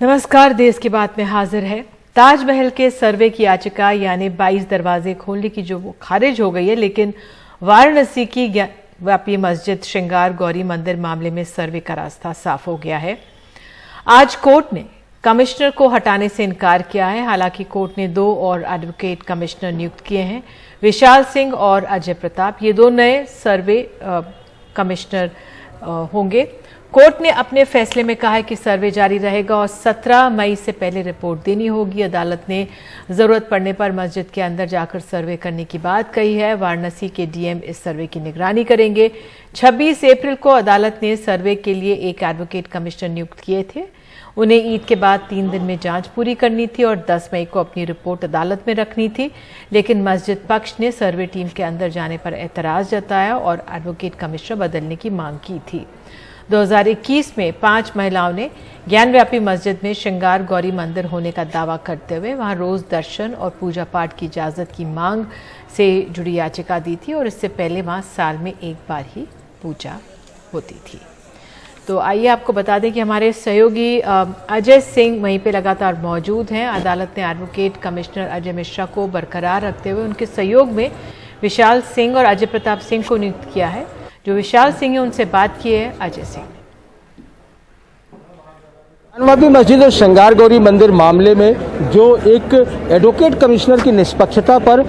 नमस्कार, देश की बात में हाजिर है। ताजमहल के सर्वे की याचिका यानी 22 दरवाजे खोलने की जो वो खारिज हो गई है, लेकिन वाराणसी की व्यापी मस्जिद श्रृंगार गौरी मंदिर मामले में सर्वे का रास्ता साफ हो गया है। आज कोर्ट ने कमिश्नर को हटाने से इनकार किया है। हालांकि कोर्ट ने 2 और एडवोकेट कमिश्नर नियुक्त किए हैं, विशाल सिंह और अजय प्रताप। ये 2 नए सर्वे कमिश्नर होंगे। कोर्ट ने अपने फैसले में कहा है कि सर्वे जारी रहेगा और 17 मई से पहले रिपोर्ट देनी होगी। अदालत ने जरूरत पड़ने पर मस्जिद के अंदर जाकर सर्वे करने की बात कही है। वाराणसी के डीएम इस सर्वे की निगरानी करेंगे। 26 अप्रैल को अदालत ने सर्वे के लिए एक एडवोकेट कमिश्नर नियुक्त किए थे। उन्हें ईद के बाद 3 दिन में जांच पूरी करनी थी और 10 मई को अपनी रिपोर्ट अदालत में रखनी थी, लेकिन मस्जिद पक्ष ने सर्वे टीम के अंदर जाने पर एतराज जताया और एडवोकेट कमिश्नर बदलने की मांग की थी। 2021 में 5 महिलाओं ने ज्ञानव्यापी मस्जिद में श्रृंगार गौरी मंदिर होने का दावा करते हुए वहां रोज दर्शन और पूजा पाठ की इजाजत की मांग से जुड़ी याचिका दी थी और इससे पहले वहां साल में एक बार ही पूजा होती थी। तो आइए आपको बता दें कि हमारे सहयोगी अजय सिंह वहीं पे लगातार मौजूद हैं। अदालत ने एडवोकेट कमिश्नर अजय मिश्रा को बरकरार रखते हुए उनके सहयोग में विशाल सिंह और अजय प्रताप सिंह को नियुक्त किया है। जो विशाल सिंह है उनसे बात की है अजय सिंह। ज्ञानव्यापी मस्जिद और श्रृंगार गौरी मंदिर मामले में जो एक एडवोकेट कमिश्नर की निष्पक्षता पर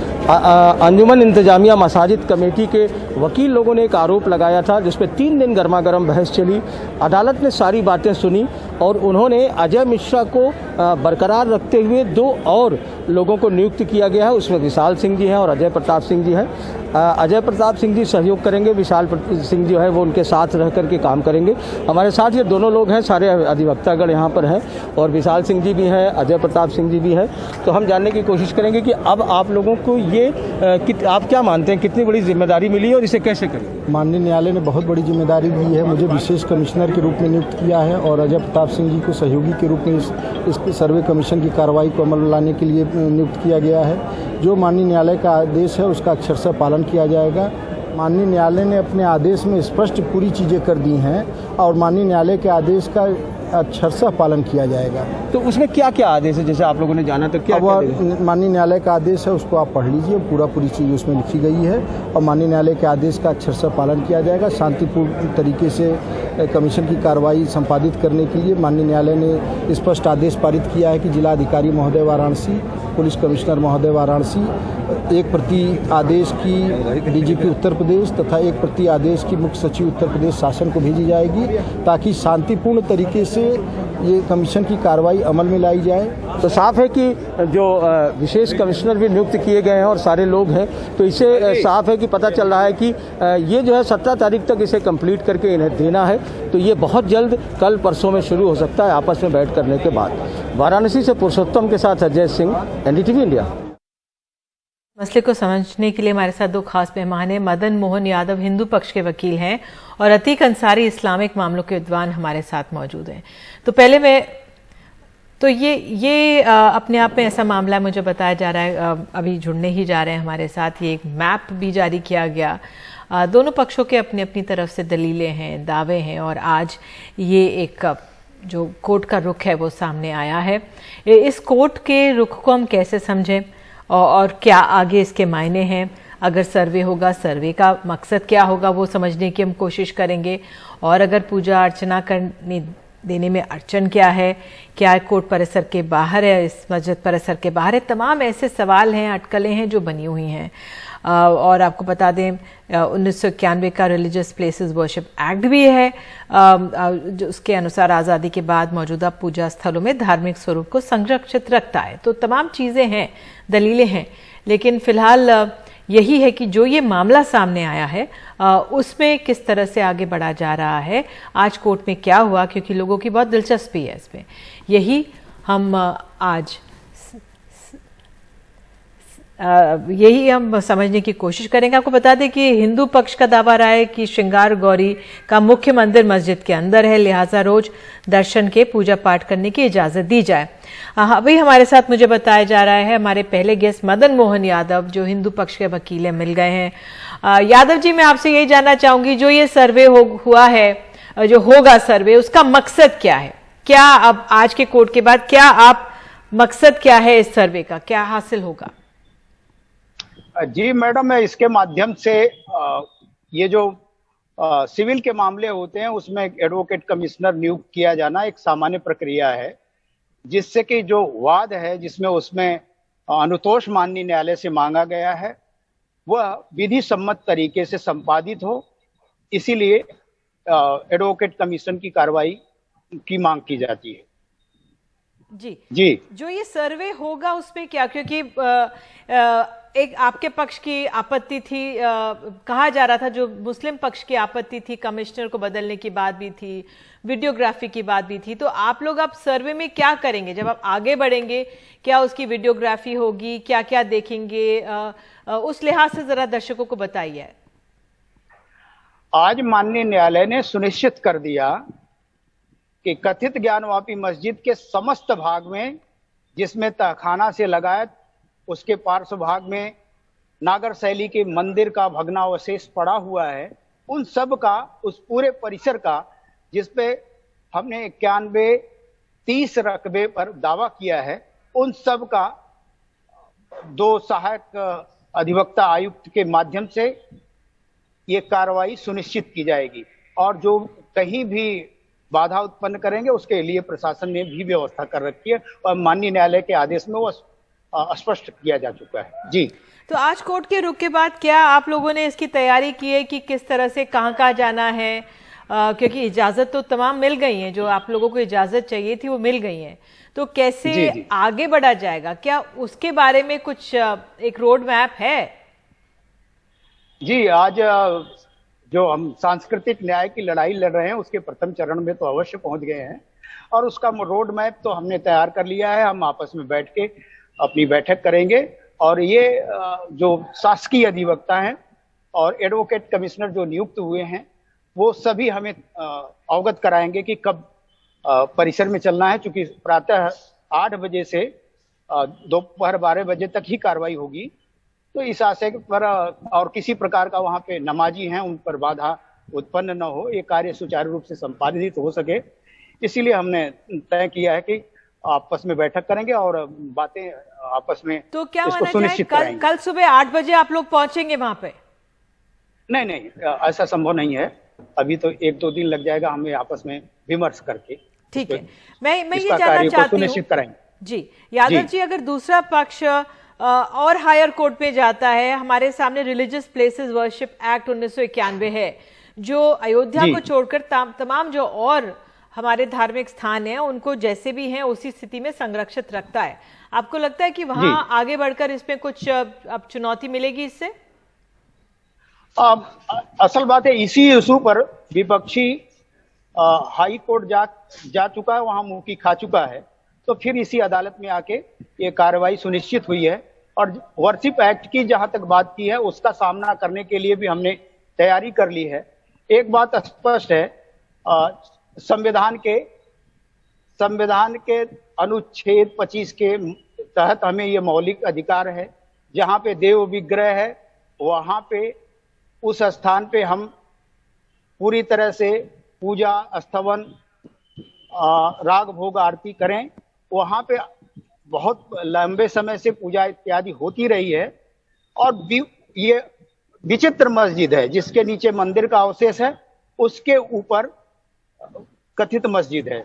अंजुमन इंतजामिया मसाजिद कमेटी के वकील लोगों ने एक आरोप लगाया था, जिसपे 3 दिन गर्मागर्म बहस चली। अदालत ने सारी बातें सुनी और उन्होंने अजय मिश्रा को बरकरार रखते हुए 2 और लोगों को नियुक्त किया गया है। उसमें विशाल सिंह जी हैं और अजय प्रताप सिंह जी हैं। अजय प्रताप सिंह जी सहयोग करेंगे, विशाल सिंह जो है वो उनके साथ रह करके काम करेंगे। हमारे साथ ये दोनों लोग हैं, सारे अधिवक्तागण यहाँ पर हैं और विशाल सिंह जी भी हैं, अजय प्रताप सिंह जी भी हैं। तो हम जानने की कोशिश करेंगे कि अब आप लोगों को ये आप क्या मानते हैं, कितनी बड़ी जिम्मेदारी मिली है और इसे कैसे करेंगे? माननीय न्यायालय ने बहुत बड़ी जिम्मेदारी दी है। मुझे विशेष कमिश्नर के रूप में नियुक्त किया है और अजय प्रताप सिंह जी को सहयोगी के रूप में इस सर्वे कमीशन की कार्रवाई को अमल में लाने के लिए नियुक्त किया गया है। जो माननीय न्यायालय का आदेश है उसका अक्षरशः पालन किया जाएगा। माननीय न्यायालय ने अपने आदेश में स्पष्ट पूरी चीज़ें कर दी हैं और माननीय न्यायालय के आदेश का अक्षरशः पालन किया जाएगा। तो उसमें क्या क्या आदेश है, जैसे आप लोगों ने जाना तो क्या माननीय न्यायालय का आदेश है उसको आप पढ़ लीजिए, पूरी चीज़ उसमें लिखी गई है और माननीय न्यायालय के आदेश का अक्षरशः पालन किया जाएगा। शांतिपूर्ण तरीके से कमीशन की कार्रवाई संपादित करने के लिए माननीय न्यायालय ने स्पष्ट आदेश पारित किया है कि जिलाधिकारी महोदय वाराणसी, पुलिस कमिश्नर महोदय वाराणसी, एक प्रति आदेश की डीजीपी उत्तर प्रदेश तथा एक प्रति आदेश की मुख्य सचिव उत्तर प्रदेश शासन को भेजी जाएगी, ताकि शांतिपूर्ण तरीके से ये कमीशन की कार्रवाई अमल में लाई जाए। तो साफ है कि जो विशेष कमिश्नर भी नियुक्त किए गए हैं और सारे लोग हैं, तो इसे साफ है कि पता चल रहा है कि ये जो है 17 तारीख तक इसे कंप्लीट करके इन्हें देना है। तो ये बहुत जल्द कल परसों में शुरू हो सकता है आपस में बैठ करने के बाद। वाराणसी से पुरुषोत्तम के साथ अजय सिंह, एनडीटीवी इंडिया। मसले को समझने के लिए हमारे साथ 2 खास मेहमान हैं। मदन मोहन यादव हिंदू पक्ष के वकील हैं और अतीक अंसारी इस्लामिक मामलों के विद्वान हमारे साथ मौजूद हैं। तो ये अपने आप में ऐसा मामला मुझे बताया जा रहा है, अभी जुड़ने ही जा रहे हैं हमारे साथ। ये एक मैप भी जारी किया गया, दोनों पक्षों के अपनी अपनी तरफ से दलीलें हैं, दावे हैं और आज ये एक जो कोर्ट का रुख है वो सामने आया है। इस कोर्ट के रुख को हम कैसे समझें और क्या आगे इसके मायने हैं? अगर सर्वे होगा, सर्वे का मकसद क्या होगा वो समझने की हम कोशिश करेंगे। और अगर पूजा अर्चना करने देने में अड़चन क्या है, क्या कोर्ट परिसर के बाहर है, इस मस्जिद परिसर के बाहर है, तमाम ऐसे सवाल हैं, अटकलें हैं जो बनी हुई हैं। और आपको बता दें 1991 का रिलीजियस प्लेसेस वर्शिप एक्ट भी है, जो उसके अनुसार आज़ादी के बाद मौजूदा पूजा स्थलों में धार्मिक स्वरूप को संरक्षित रखता है। तो तमाम चीज़ें हैं, दलीलें हैं, लेकिन फिलहाल यही है कि जो ये मामला सामने आया है उसमें किस तरह से आगे बढ़ा जा रहा है, आज कोर्ट में क्या हुआ, क्योंकि लोगों की बहुत दिलचस्पी है इसमें। यही हम आज समझने की कोशिश करेंगे। आपको बता दें कि हिंदू पक्ष का दावा रहा है कि श्रृंगार गौरी का मुख्य मंदिर मस्जिद के अंदर है, लिहाजा रोज दर्शन के पूजा पाठ करने की इजाजत दी जाए। अभी हमारे साथ मुझे बताया जा रहा है हमारे पहले गेस्ट मदन मोहन यादव जो हिंदू पक्ष के वकील हैं, मिल गए हैं। यादव जी, मैं आपसे यही जानना चाहूंगी, जो ये सर्वे हुआ है, जो होगा सर्वे, उसका मकसद क्या है? क्या अब आज के कोर्ट के बाद क्या आप मकसद क्या है इस सर्वे का, क्या हासिल होगा? जी मैडम, मैं इसके माध्यम से ये जो सिविल के मामले होते हैं उसमें एडवोकेट कमिश्नर नियुक्त किया जाना एक सामान्य प्रक्रिया है, जिससे कि जो वाद है जिसमें उसमें अनुतोष माननीय न्यायालय से मांगा गया है वह विधि सम्मत तरीके से संपादित हो, इसीलिए एडवोकेट कमीशन की कार्रवाई की मांग की जाती है। जी जी, जो ये सर्वे होगा उसमें क्या, क्योंकि एक आपके पक्ष की आपत्ति थी, कहा जा रहा था जो मुस्लिम पक्ष की आपत्ति थी कमिश्नर को बदलने की बात भी थी, वीडियोग्राफी की बात भी थी, तो आप लोग अब सर्वे में क्या करेंगे जब आप आगे बढ़ेंगे? क्या उसकी वीडियोग्राफी होगी, क्या क्या देखेंगे, उस लिहाज से जरा दर्शकों को बताइए। आज माननीय न्यायालय ने सुनिश्चित कर दिया कि कथित ज्ञानवापी मस्जिद के समस्त भाग में, जिसमें तहखाना से लगायत उसके पार्श्व भाग में नागर शैली के मंदिर का भग्नावशेष पड़ा हुआ है, उन सब का, उस पूरे परिसर का, जिसपे हमने 91-30 रकबे पर दावा किया है, उन सब का 2 सहायक अधिवक्ता आयुक्त के माध्यम से ये कार्रवाई सुनिश्चित की जाएगी और जो कहीं भी बाधा उत्पन्न करेंगे उसके लिए प्रशासन ने भी व्यवस्था कर रखी है और माननीय न्यायालय के आदेश में वो स्पष्ट किया जा चुका है। जी, तो आज कोर्ट के रुख के बाद क्या आप लोगों ने इसकी तैयारी की है कि किस तरह से कहाँ जाना है? क्योंकि इजाजत तो तमाम मिल गई है, जो आप लोगों को इजाजत चाहिए थी वो मिल गई है, तो कैसे जी। आगे बढ़ा जाएगा? क्या उसके बारे में कुछ एक रोड मैप है? जी, आज जो हम सांस्कृतिक न्याय की लड़ाई लड़ रहे हैं उसके प्रथम चरण में तो अवश्य पहुंच गए हैं और उसका रोड मैप तो हमने तैयार कर लिया है। हम आपस में बैठ के अपनी बैठक करेंगे और ये जो शासकीय अधिवक्ता हैं और एडवोकेट कमिश्नर जो नियुक्त हुए हैं वो सभी हमें अवगत कराएंगे कि कब परिसर में चलना है, चूंकि प्रातः 8 बजे से दोपहर 12 बजे तक ही कार्रवाई होगी, तो इस आशय पर और किसी प्रकार का वहां पे नमाजी हैं उन पर बाधा उत्पन्न न हो, ये कार्य सुचारू रूप से संपादित हो सके, इसीलिए हमने तय किया है कि आपस में बैठक करेंगे और बातें आपस में तो क्या इसको माना जाए सुनिश्चित कराएंगे। कल सुबह 8 बजे आप लोग पहुंचेंगे वहां पे? नहीं, ऐसा संभव नहीं है, अभी तो 1-2 दिन लग जाएगा हमें आपस में विमर्श करके। ठीक है, मैं ये इसका जानना कार्य को चाहती सुनिश्चित हूँ कराएंगे। जी यादव जी, अगर दूसरा पक्ष और हायर कोर्ट में जाता है, हमारे सामने रिलीजियस प्लेसेस वर्शिप एक्ट 1991 है जो अयोध्या को छोड़कर तमाम जो और हमारे धार्मिक स्थान हैं उनको जैसे भी हैं उसी स्थिति में संरक्षित रखता है, आपको लगता है कि वहां आगे बढ़कर इसमें कुछ अब चुनौती मिलेगी इससे? असल बात है, इसी इशू पर विपक्षी हाई कोर्ट जा चुका है, वहां मुंह की खा चुका है, तो फिर इसी अदालत में आके ये कार्रवाई सुनिश्चित हुई है और वर्शिप एक्ट की जहां तक बात की है उसका सामना करने के लिए भी हमने तैयारी कर ली है। एक बात स्पष्ट है, संविधान के अनुच्छेद 25 के तहत हमें ये मौलिक अधिकार है, जहां पे देव विग्रह है वहां पे उस स्थान पे हम पूरी तरह से पूजा स्थवन राग भोग आरती करें। वहां पे बहुत लंबे समय से पूजा इत्यादि होती रही है और ये विचित्र मस्जिद है जिसके नीचे मंदिर का अवशेष है, उसके ऊपर कथित मस्जिद है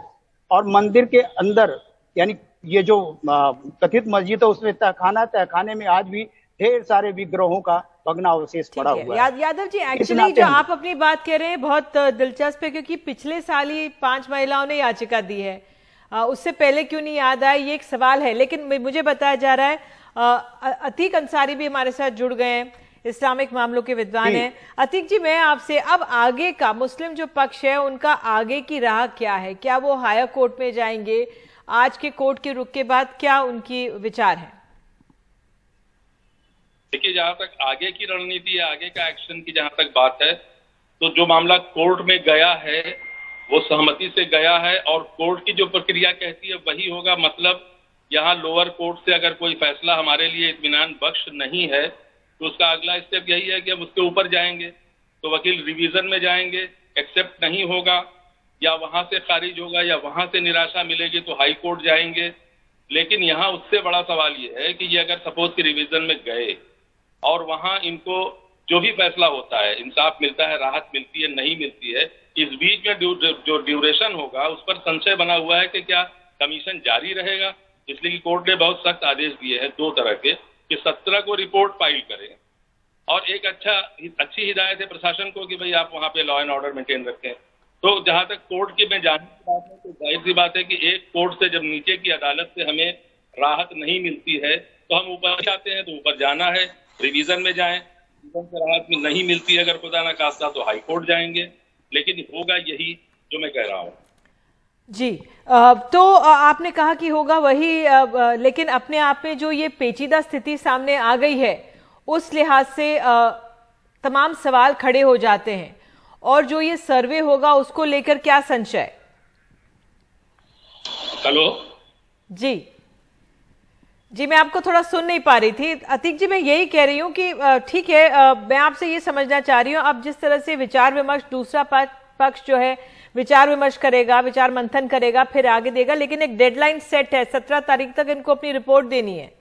और मंदिर के अंदर यानी ये जो कथित मस्जिद है उसमें तहखाने में आज भी ढेर सारे विग्रहों का भग्नावशेष पड़ा हुआ है। यादव जी, एक्चुअली जो आप अपनी बात कह रहे हैं बहुत दिलचस्प है, क्योंकि पिछले साल ही 5 महिलाओं ने याचिका दी है, उससे पहले क्यों नहीं याद आया, ये एक सवाल है। लेकिन मुझे बताया जा रहा है अतीक अंसारी भी हमारे साथ जुड़ गए हैं, इस्लामिक मामलों के विद्वान हैं। अतीक जी, मैं आपसे अब आगे का मुस्लिम जो पक्ष है उनका आगे की राह क्या है? क्या वो हायर कोर्ट में जाएंगे? आज के कोर्ट के रुख के बाद क्या उनकी विचार है? देखिए, जहां तक आगे की रणनीति या आगे का एक्शन की जहां तक बात है, तो जो मामला कोर्ट में गया है वो सहमति से गया है और कोर्ट की जो प्रक्रिया कहती है वही होगा। मतलब यहाँ लोअर कोर्ट से अगर कोई फैसला हमारे लिए इत्मीनान बख्श नहीं है तो उसका अगला स्टेप यही है कि हम उसके ऊपर जाएंगे, तो वकील रिवीजन में जाएंगे, एक्सेप्ट नहीं होगा या वहां से खारिज होगा या वहां से निराशा मिलेगी तो हाई कोर्ट जाएंगे। लेकिन यहाँ उससे बड़ा सवाल ये है कि ये अगर सपोज की रिवीजन में गए और वहां इनको जो भी फैसला होता है, इंसाफ मिलता है, राहत मिलती है, नहीं मिलती है, इस बीच में जो ड्यूरेशन होगा उस पर संशय बना हुआ है कि क्या कमीशन जारी रहेगा। इसलिए कि कोर्ट ने बहुत सख्त आदेश दिए हैं 2 तरह के कि 17 को रिपोर्ट फाइल करें और एक अच्छी हिदायत है प्रशासन को कि भाई आप वहां पे लॉ एंड ऑर्डर मेंटेन रखें। तो जहां तक कोर्ट की में जाने की बात है तो जाहिर सी बात है कि एक कोर्ट से जब नीचे की अदालत से हमें राहत नहीं मिलती है तो हम ऊपर जाते हैं, तो ऊपर जाना है, रिवीजन में जाएं, रिवीजन से राहत में नहीं मिलती है अगर खुदा ना खास्ता तो हाई कोर्ट जाएंगे। लेकिन होगा यही जो मैं कह रहा हूँ। जी, तो आपने कहा कि होगा वही, लेकिन अपने आप में जो ये पेचीदा स्थिति सामने आ गई है उस लिहाज से तमाम सवाल खड़े हो जाते हैं। और जो ये सर्वे होगा उसको लेकर क्या संशय? हेलो जी, मैं आपको थोड़ा सुन नहीं पा रही थी। अतीक जी, मैं यही कह रही हूँ कि ठीक है, मैं आपसे ये समझना चाह रही हूँ, अब जिस तरह से विचार विमर्श, दूसरा पक्ष जो है विचार विमर्श करेगा, विचार मंथन करेगा, फिर आगे देगा, लेकिन एक डेडलाइन सेट है, 17 तारीख तक इनको अपनी रिपोर्ट देनी है।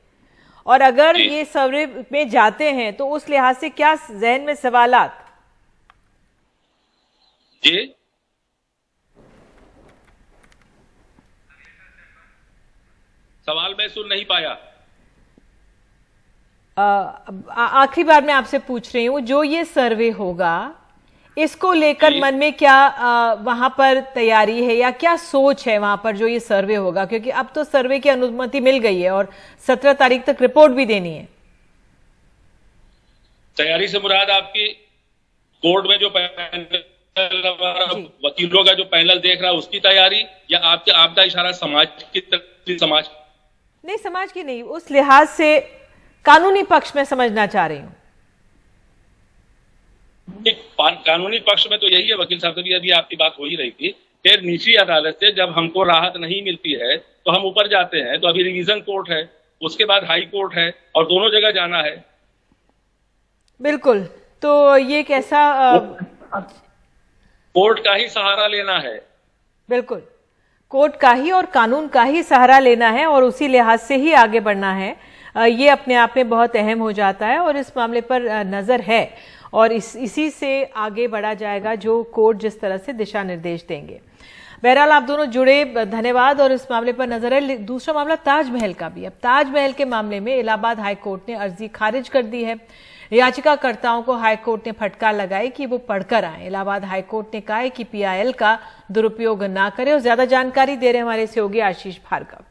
और अगर ये सर्वे में जाते हैं तो उस लिहाज से क्या जहन में सवालात? जी, सवाल मैं सुन नहीं पाया। आखिरी बार मैं आपसे पूछ रही हूँ, जो ये सर्वे होगा इसको लेकर मन में क्या वहां पर तैयारी है या क्या सोच है वहां पर जो ये सर्वे होगा? क्योंकि अब तो सर्वे की अनुमति मिल गई है और 17 तारीख तक रिपोर्ट भी देनी है। तैयारी से मुराद आपकी कोर्ट में जो वकीलों का जो पैनल देख रहा है उसकी तैयारी, या आपका इशारा समाज की तरफ? समाज की नहीं, उस लिहाज से कानूनी पक्ष में समझना चाह रही हूँ। कानूनी पक्ष में तो यही है, वकील साहब से भी अभी आपकी बात हो ही रही थी, फिर निचली अदालत से जब हमको राहत नहीं मिलती है तो हम ऊपर जाते हैं। तो अभी रिवीजन कोर्ट है, उसके बाद हाई कोर्ट है और दोनों जगह जाना है। बिल्कुल, तो ये कैसा कोर्ट का ही सहारा लेना है। बिल्कुल, कोर्ट का ही और कानून का ही सहारा लेना है और उसी लिहाज से ही आगे बढ़ना है। ये अपने आप में बहुत अहम हो जाता है और इस मामले पर नजर है और इसी से आगे बढ़ा जाएगा जो कोर्ट जिस तरह से दिशा निर्देश देंगे। बहरहाल आप दोनों जुड़े, धन्यवाद। और इस मामले पर नजर है। दूसरा मामला ताजमहल का भी। अब ताजमहल के मामले में इलाहाबाद हाई कोर्ट ने अर्जी खारिज कर दी है। याचिकाकर्ताओं को हाई कोर्ट ने फटकार लगाई कि वो पढ़कर आए। इलाहाबाद हाई कोर्ट ने कहा है कि PIL का दुरुपयोग ना करे। और ज्यादा जानकारी दे रहे हमारे सहयोगी आशीष भार्गव।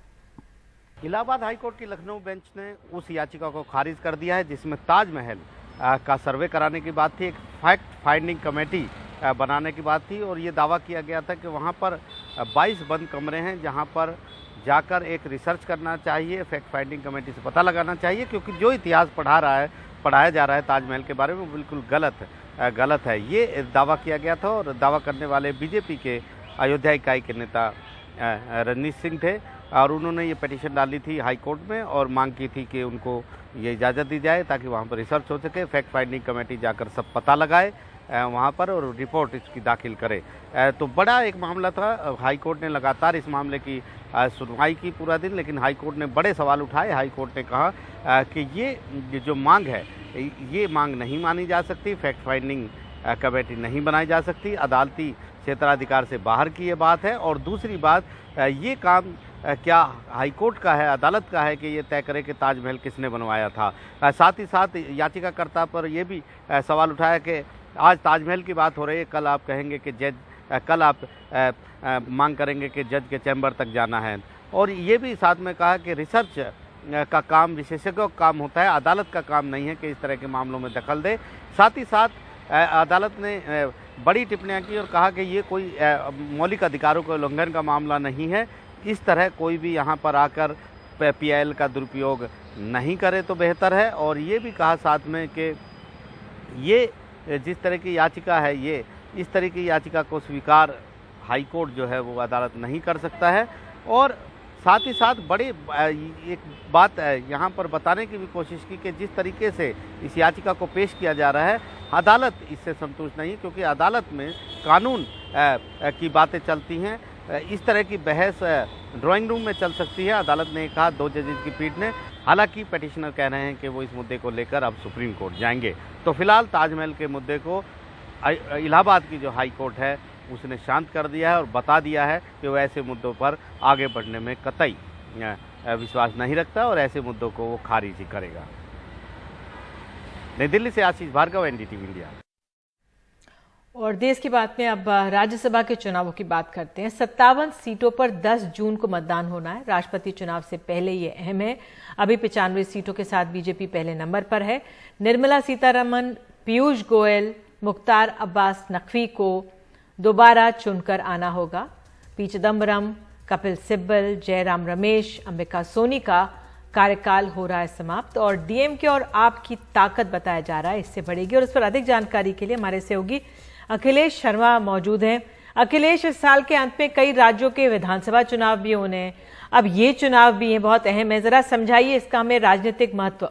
इलाहाबाद हाई कोर्ट की लखनऊ बेंच ने उस याचिका को खारिज कर दिया है जिसमें ताजमहल का सर्वे कराने की बात थी, एक फैक्ट फाइंडिंग कमेटी बनाने की बात थी और ये दावा किया गया था कि वहाँ पर 22 बंद कमरे हैं जहाँ पर जाकर एक रिसर्च करना चाहिए, फैक्ट फाइंडिंग कमेटी से पता लगाना चाहिए, क्योंकि जो इतिहास पढ़ाया जा रहा है ताजमहल के बारे में वो बिल्कुल गलत है। ये दावा किया गया था और दावा करने वाले बीजेपी के अयोध्या इकाई के नेता रणजीत सिंह थे और उन्होंने ये पिटीशन डाली थी हाई कोर्ट में और मांग की थी कि उनको ये इजाज़त दी जाए ताकि वहाँ पर रिसर्च हो सके, फैक्ट फाइंडिंग कमेटी जाकर सब पता लगाए वहाँ पर और रिपोर्ट इसकी दाखिल करे। तो बड़ा एक मामला था। हाई कोर्ट ने लगातार इस मामले की सुनवाई की पूरा दिन, लेकिन हाई कोर्ट ने बड़े सवाल उठाए। हाई कोर्ट ने कहा कि ये जो मांग है ये मांग नहीं मानी जा सकती, फैक्ट फाइंडिंग कमेटी नहीं बनाई जा सकती, अदालती क्षेत्राधिकार से बाहर की ये बात है। और दूसरी बात, ये काम क्या हाई कोर्ट का है, अदालत का है कि ये तय करे कि ताजमहल किसने बनवाया था। साथ ही साथ याचिकाकर्ता पर यह भी सवाल उठाया कि आज ताजमहल की बात हो रही है, कल आप कहेंगे कि कल आप मांग करेंगे कि जज के चैम्बर तक जाना है। और ये भी साथ में कहा कि रिसर्च का काम विशेषज्ञों का काम होता है, अदालत का काम नहीं है कि इस तरह के मामलों में दखल दे। साथ ही साथ अदालत ने बड़ी टिप्पणियां की और कहा कि ये कोई मौलिक अधिकारों के उल्लंघन का मामला नहीं है, इस तरह कोई भी यहाँ पर आकर PIL का दुरुपयोग नहीं करे तो बेहतर है। और ये भी कहा साथ में कि ये जिस तरह की याचिका है, ये इस तरह की याचिका को स्वीकार हाई कोर्ट जो है वो अदालत नहीं कर सकता है। और साथ ही साथ बड़े एक बात यहाँ पर बताने की भी कोशिश की कि जिस तरीके से इस याचिका को पेश किया जा रहा है, अदालत इससे संतुष्ट नहीं है, क्योंकि अदालत में कानून की बातें चलती हैं, इस तरह की बहस ड्राइंग रूम में चल सकती है। अदालत ने कहा, 2 जजेस की पीठ ने। हालांकि पिटिशनर कह रहे हैं कि वो इस मुद्दे को लेकर अब सुप्रीम कोर्ट जाएंगे। तो फिलहाल ताजमहल के मुद्दे को इलाहाबाद की जो हाई कोर्ट है उसने शांत कर दिया है और बता दिया है कि वो ऐसे मुद्दों पर आगे बढ़ने में कतई विश्वास नहीं रखता और ऐसे मुद्दों को वो खारिज ही करेगा। नई दिल्ली से आशीष भार्गव, एनडीटीवी इंडिया। और देश की बात में अब राज्यसभा के चुनावों की बात करते हैं। 57 सीटों पर 10 जून को मतदान होना है। राष्ट्रपति चुनाव से पहले ये अहम है। अभी 95 सीटों के साथ बीजेपी पहले नंबर पर है। निर्मला सीतारमण, पीयूष गोयल, मुख्तार अब्बास नकवी को दोबारा चुनकर आना होगा। पी चिदम्बरम, कपिल सिब्बल, जयराम रमेश, अंबिका सोनी का कार्यकाल हो रहा है समाप्त और डीएमके और आप की ताकत बताया जा रहा है इससे बढ़ेगी। और इस पर अधिक जानकारी के लिए हमारे सहयोगी अखिलेश शर्मा मौजूद हैं। अखिलेश, इस साल के अंत में कई राज्यों के विधानसभा चुनाव भी होने हैं, अब ये चुनाव भी है, बहुत अहम है, जरा समझाइए इसका हमें राजनीतिक महत्व।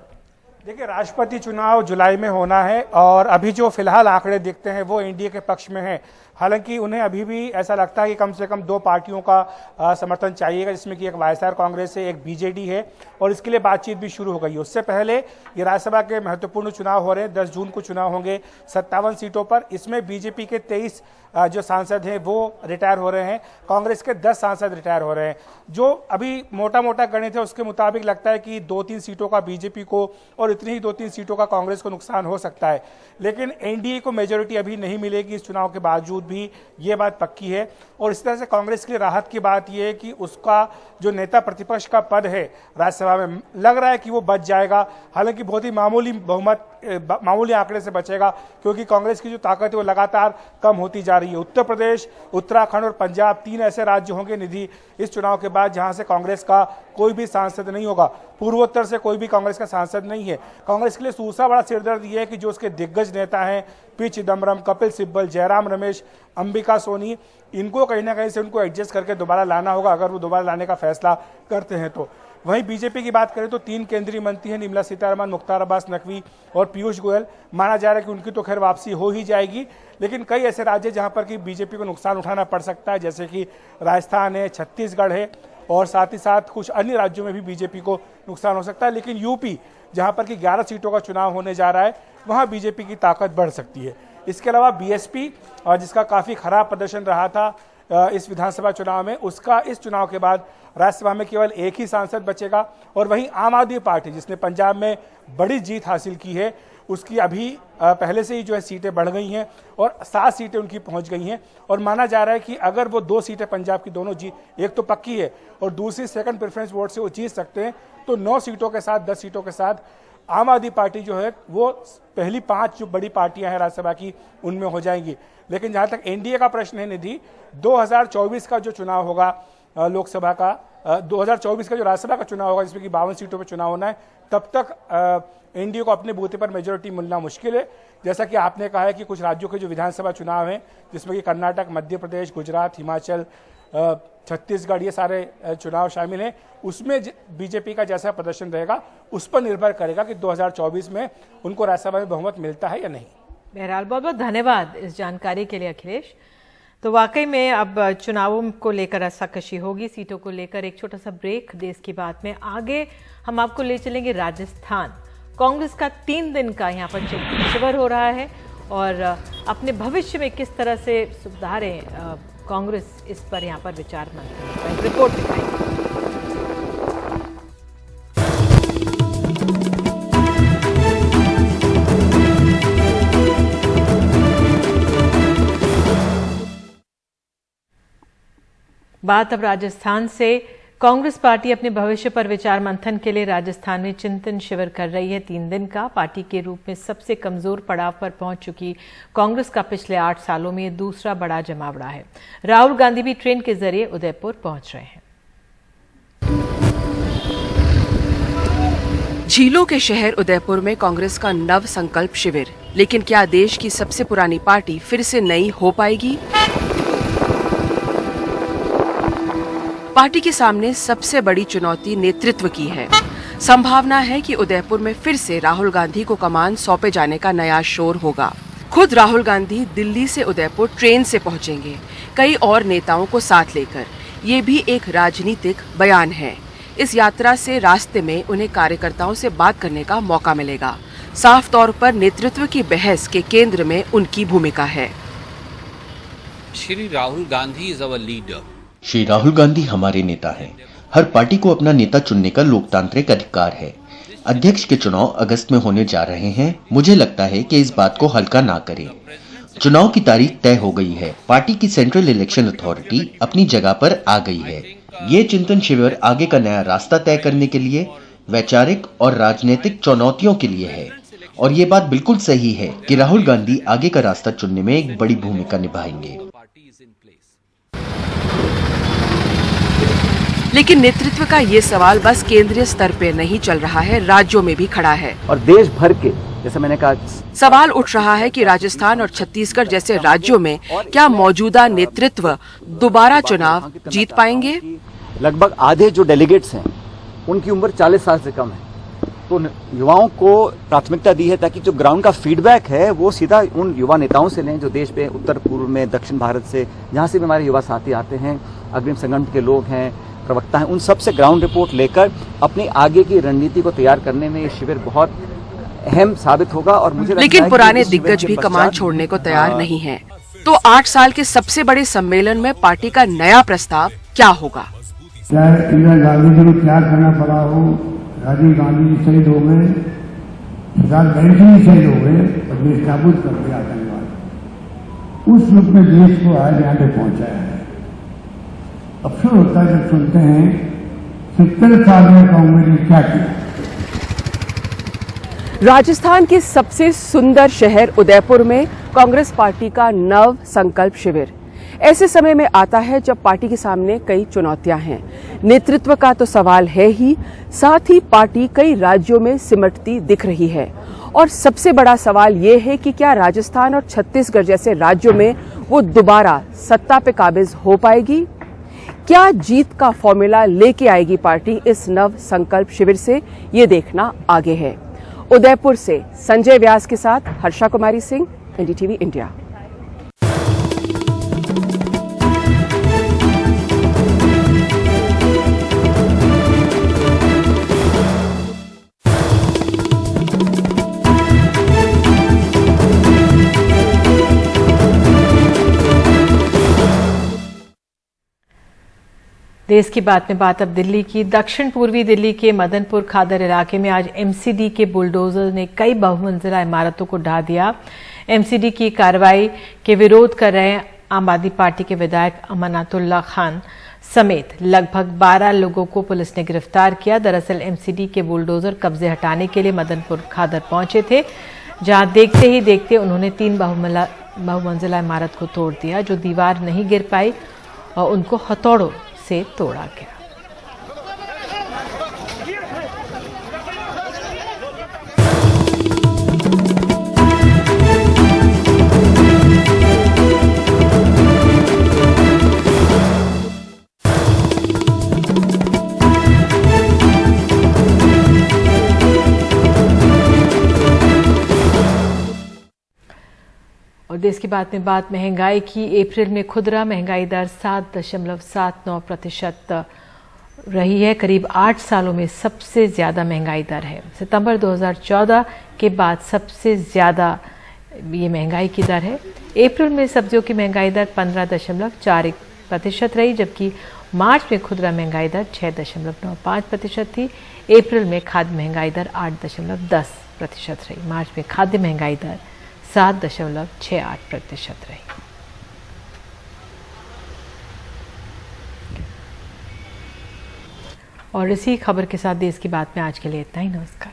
देखिए, राष्ट्रपति चुनाव जुलाई में होना है और अभी जो फिलहाल आंकड़े दिखते हैं वो एनडीए के पक्ष में है। हालांकि उन्हें अभी भी ऐसा लगता है कि कम से कम 2 पार्टियों का समर्थन चाहिएगा, जिसमें कि एक वाईएसआर कांग्रेस है, एक बीजेडी है और इसके लिए बातचीत भी शुरू हो गई है। उससे पहले ये राज्यसभा के महत्वपूर्ण चुनाव हो रहे हैं। 10 जून को चुनाव होंगे 57 सीटों पर। इसमें बीजेपी के 23 जो सांसद हैं वो रिटायर हो रहे हैं, कांग्रेस के 10 सांसद रिटायर हो रहे हैं। जो अभी मोटा मोटा गणित है उसके मुताबिक लगता है कि 2-3 सीटों का बीजेपी को और इतनी ही 2-3 सीटों का कांग्रेस को नुकसान हो सकता है। लेकिन एनडीए को मेजोरिटी अभी नहीं मिलेगी इस चुनाव के बावजूद भी, ये बात पक्की है। और इस तरह से कांग्रेस के लिए राहत की बात यह है कि उसका जो नेता प्रतिपक्ष का पद है राज्यसभा में, लग रहा है कि वो बच जाएगा। हालांकि बहुत ही मामूली बहुमत, मामूली आंकड़े से बचेगा, क्योंकि कांग्रेस की जो ताकत है वो लगातार कम होती जा रही है। उत्तर प्रदेश, उत्तराखंड और पंजाब 3 ऐसे राज्य होंगे निधि इस चुनाव के बाद जहां से कांग्रेस का कोई भी सांसद नहीं होगा। पूर्वोत्तर से कोई भी कांग्रेस का सांसद नहीं है। कांग्रेस के लिए दूसरा बड़ा सिरदर्द यह है कि जो उसके दिग्गज नेता हैं, पी चिदम्बरम, कपिल सिब्बल, जयराम रमेश, अंबिका सोनी, इनको कहीं ना कहीं से उनको एडजस्ट करके दोबारा लाना होगा, अगर वो दोबारा लाने का फैसला करते हैं तो। वहीं बीजेपी की बात करें तो 3 केंद्रीय मंत्री हैं, निर्मला सीतारमण, मुख्तार अब्बास नकवी और पीयूष गोयल। माना जा रहा है कि उनकी तो खैर वापसी हो ही जाएगी, लेकिन कई ऐसे राज्य जहां पर कि बीजेपी को नुकसान उठाना पड़ सकता है, जैसे कि राजस्थान है, छत्तीसगढ़ है और साथ ही साथ कुछ अन्य राज्यों में भी बीजेपी को नुकसान हो सकता है। लेकिन यूपी, जहां पर कि 11 सीटों का चुनाव होने जा रहा है, वहां बीजेपी की ताकत बढ़ सकती है। इसके अलावा बीएसपी, जिसका काफी खराब प्रदर्शन रहा था इस विधानसभा चुनाव में, उसका इस चुनाव के बाद राज्यसभा में केवल एक ही सांसद बचेगा। और वहीं आम आदमी पार्टी, जिसने पंजाब में बड़ी जीत हासिल की है, उसकी अभी पहले से ही जो है सीटें बढ़ गई हैं और 7 सीटें उनकी पहुंच गई हैं। और माना जा रहा है कि अगर वो 2 सीटें पंजाब की दोनों एक तो पक्की है और दूसरी सेकंड प्रेफरेंस वोट से वो जीत सकते हैं, तो 9 सीटों के साथ, 10 सीटों के साथ आम आदमी पार्टी जो है वो पहली 5 जो बड़ी पार्टियां हैं राज्यसभा की, उनमें हो जाएंगी। लेकिन जहां तक एनडीए का प्रश्न है निधि, 2024 का जो चुनाव होगा लोकसभा का, 2024 का जो राज्यसभा का चुनाव होगा, जिसमें कि 52 सीटों पर चुनाव होना है, तब तक एनडीए को अपने बूथे पर मेजोरिटी मिलना मुश्किल है। जैसा कि आपने कहा है कि कुछ राज्यों के जो विधानसभा चुनाव हैं, जिसमें कि कर्नाटक, मध्य प्रदेश, गुजरात, हिमाचल, छत्तीसगढ़, ये सारे चुनाव शामिल हैं, उसमें बीजेपी का जैसा प्रदर्शन रहेगा उस पर निर्भर करेगा कि 2024 में उनको राज्यसभा में बहुमत मिलता है या नहीं। बहरहाल बहुत बहुत धन्यवाद इस जानकारी के लिए अखिलेश। तो वाकई में अब चुनावों को लेकर रस्साकशी होगी, सीटों को लेकर। एक छोटा सा ब्रेक देश की बात में, आगे हम आपको ले चलेंगे राजस्थान। कांग्रेस का 3 दिन का यहाँ पर चिंतन शिविर हो रहा है और अपने भविष्य में किस तरह से सुधारें कांग्रेस, इस पर यहाँ पर विचार मंथन, रिपोर्ट दिखाएंगे। बात अब राजस्थान से। कांग्रेस पार्टी अपने भविष्य पर विचार मंथन के लिए राजस्थान में चिंतन शिविर कर रही है 3 दिन का। पार्टी के रूप में सबसे कमजोर पड़ाव पर पहुंच चुकी कांग्रेस का पिछले 8 सालों में दूसरा बड़ा जमावड़ा है। राहुल गांधी भी ट्रेन के जरिए उदयपुर पहुंच रहे हैं। झीलों के शहर उदयपुर में कांग्रेस का नव संकल्प शिविर। लेकिन क्या देश की सबसे पुरानी पार्टी फिर से नई हो पाएगी? पार्टी के सामने सबसे बड़ी चुनौती नेतृत्व की है। संभावना है कि उदयपुर में फिर से राहुल गांधी को कमान सौंपे जाने का नया शोर होगा। खुद राहुल गांधी दिल्ली से उदयपुर ट्रेन से पहुंचेंगे, कई और नेताओं को साथ लेकर। ये भी एक राजनीतिक बयान है। इस यात्रा से रास्ते में उन्हें कार्यकर्ताओं से बात करने का मौका मिलेगा। साफ तौर पर नेतृत्व की बहस के केंद्र में उनकी भूमिका है। Shri Rahul Gandhi is our leader. Shri Rahul Gandhi हमारे नेता हैं। हर पार्टी को अपना नेता चुनने का लोकतांत्रिक अधिकार है। अध्यक्ष के चुनाव अगस्त में होने जा रहे हैं। मुझे लगता है कि इस बात को हल्का ना करें। चुनाव की तारीख तय हो गई है। पार्टी की सेंट्रल इलेक्शन अथॉरिटी अपनी जगह पर आ गई है। ये चिंतन शिविर आगे का नया रास्ता तय करने के लिए, वैचारिक और राजनीतिक चुनौतियों के लिए है। और ये बात बिल्कुल सही है कि राहुल गांधी आगे का रास्ता चुनने में एक बड़ी भूमिका निभाएंगे। लेकिन नेतृत्व का ये सवाल बस केंद्रीय स्तर पे नहीं चल रहा है, राज्यों में भी खड़ा है। और देश भर के, जैसे मैंने कहा, सवाल उठ रहा है कि राजस्थान और छत्तीसगढ़ जैसे राज्यों में क्या मौजूदा नेतृत्व दोबारा चुनाव जीत पाएंगे? लगभग आधे जो डेलीगेट्स हैं उनकी उम्र 40 साल से कम है। तो युवाओं को प्राथमिकता दी है ताकि जो ग्राउंड का फीडबैक है वो सीधा उन युवा नेताओं से लें जो देश पे उत्तर पूर्व में, दक्षिण भारत से, जहाँ से भी हमारे युवा साथी आते हैं, अग्रिम संगठन के लोग हैं, प्रवक्ता हैं, उन सब से ग्राउंड रिपोर्ट लेकर अपनी आगे की रणनीति को तैयार करने में ये शिविर बहुत अहम साबित होगा। और मुझे लेकिन पुराने दिग्गज भी कमान छोड़ने को तैयार नहीं है। तो 8 साल के सबसे बड़े सम्मेलन में पार्टी का नया प्रस्ताव क्या होगा? चाहे इंदिरा गांधी जी को त्याग करना पड़ा हो, राजीव गांधी जी शहीद हो गए, सरदार गणेश जी शहीद हो गए और देश नाबूद कर दिया आतंकवाद। उस रूप में देश को आज यहाँ पे पहुंचाया है। अफसोस होता है जब सुनते हैं 70 साल में कांग्रेस ने क्या किया। राजस्थान के सबसे सुंदर शहर उदयपुर में कांग्रेस पार्टी का नव संकल्प शिविर ऐसे समय में आता है जब पार्टी के सामने कई चुनौतियां हैं। नेतृत्व का तो सवाल है ही, साथ ही पार्टी कई राज्यों में सिमटती दिख रही है। और सबसे बड़ा सवाल ये है कि क्या राजस्थान और छत्तीसगढ़ जैसे राज्यों में वो दोबारा सत्ता पे काबिज हो पाएगी? क्या जीत का फॉर्मूला लेके आएगी पार्टी इस नव संकल्प शिविर से? ये देखना आगे है। उदयपुर से संजय व्यास के साथ हर्षा कुमारी सिंह, एनडीटीवी इंडिया। देश की बात में बात अब दिल्ली की। दक्षिण पूर्वी दिल्ली के मदनपुर खादर इलाके में आज एमसीडी के बुलडोजर ने कई बहुमंजिला इमारतों को ढा दिया। एमसीडी की कार्रवाई के विरोध कर रहे आम आदमी पार्टी के विधायक अमानतुल्लाह खान समेत लगभग 12 लोगों को पुलिस ने गिरफ्तार किया। दरअसल एमसीडी के बुलडोजर कब्जे हटाने के लिए मदनपुर खादर पहुंचे थे, जहां देखते ही देखते उन्होंने 3 बहुमंजिला इमारत को तोड़ दिया। जो दीवार नहीं गिर पाई और उनको हथौड़ों से तोड़ा गया। और देश की बात में बात महंगाई की। अप्रैल में खुदरा महंगाई दर 7.79% रही है। करीब 8 सालों में सबसे ज्यादा महंगाई दर है। सितंबर 2014 के बाद सबसे ज्यादा ये महंगाई की दर है। अप्रैल में सब्जियों की महंगाई दर 15.41% रही, जबकि मार्च में खुदरा महंगाई दर 6.95% थी। अप्रैल में खाद्य महंगाई दर 8.10% रही। मार्च में खाद्य महंगाई दर 7.68% रही। और इसी खबर के साथ देश की बात में आज के लिए इतना ही। नमस्कार।